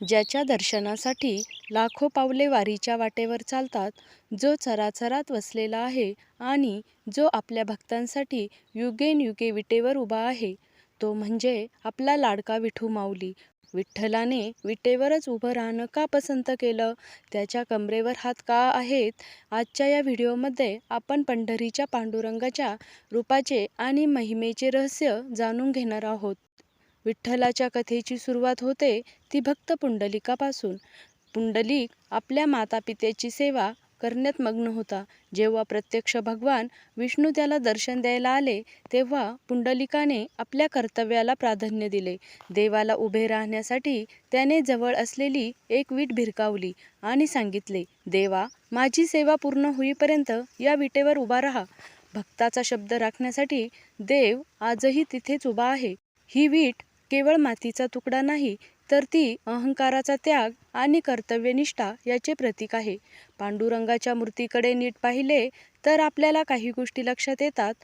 ज्याच्या दर्शनासाठी लाखो पावले वारीच्या वाटेवर चालतात, जो चराचरात वसलेला आहे आणि जो आपल्या भक्तांसाठी युगेनयुगे विटेवर उभा आहे, तो म्हणजे आपला लाडका विठू माऊली. विठ्ठलाने विटेवरच उभं राहणं का पसंत केलं? त्याच्या कमरेवर हात का आहेत? आजच्या या व्हिडिओमध्ये आपण पंढरीच्या पांडुरंगाच्या रूपाचे आणि महिमेचे रहस्य जाणून घेणार आहोत. विठ्ठलाच्या कथेची सुरुवात होते ती भक्त पुंडलिकापासून. पुंडलिक आपल्या मातापित्याची सेवा करण्यात मग्न होता. जेव्हा प्रत्यक्ष भगवान विष्णू त्याला दर्शन द्यायला आले, तेव्हा पुंडलिकाने आपल्या कर्तव्याला प्राधान्य दिले. देवाला उभे राहण्यासाठी त्याने जवळ असलेली एक वीट भिरकावली आणि सांगितले, देवा, माझी सेवा पूर्ण होईपर्यंत या विटेवर उभा राहा. भक्ताचा शब्द राखण्यासाठी देव आजही तिथेच उभा आहे. ही वीट केवळ मातीचा तुकडा नाही, तर ती अहंकाराचा त्याग आणि कर्तव्यनिष्ठा याचे प्रतीक आहे. पांडुरंगाच्या मूर्तीकडे नीट पाहिले तर आपल्याला काही गोष्टी लक्षात येतात.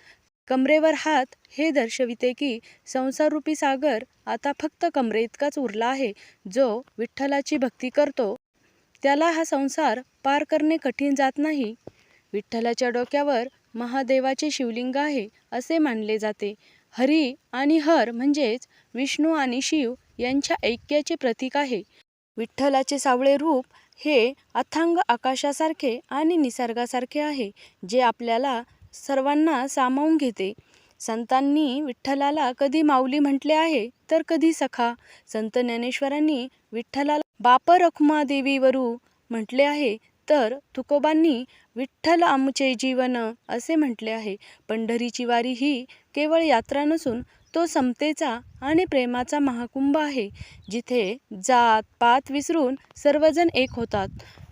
कमरेवर हात हे दर्शविते की संसाररूपी सागर आता फक्त कमरेइतकाच उरला आहे. जो विठ्ठलाची भक्ती करतो त्याला हा संसार पार करणे कठीण जात नाही. विठ्ठलाच्या डोक्यावर महादेवाचे शिवलिंग आहे असे मानले जाते. हरी आणि हर म्हणजेच विष्णू आणि शिव यांच्या ऐक्याचे प्रतीक आहे. विठ्ठलाचे सावळे रूप हे अथांग आकाशासारखे आणि निसर्गासारखे आहे, जे आपल्याला सर्वांना सामावून घेते. संतांनी विठ्ठलाला कधी माऊली म्हटले आहे तर कधी सखा. संत ज्ञानेश्वरांनी विठ्ठलाला बाप रखुमा देवीवरू म्हटले आहे, तर तुकोबांनी विठ्ठल आमचे जीवन असे म्हटले आहे. पंढरीची वारी ही केवळ यात्रा नसून तो समतेचा आणि प्रेमाचा महाकुंभ आहे, जिथे जात पात विसरून सर्वजण एक होतात.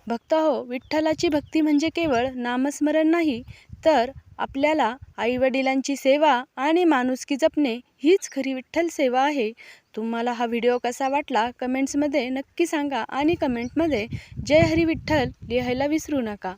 भक्तहो, विठ्ठलाची भक्ती म्हणजे केवळ नामस्मरण नाही, तर आपल्याला आईवडिलांची सेवा आणि माणुसकी जपणे हीच खरी विठ्ठल सेवा आहे. तुम्हाला हा व्हिडिओ कसा वाटला कमेंट्समध्ये नक्की सांगा आणि कमेंटमध्ये जय हरी विठ्ठल लिहायला विसरू नका.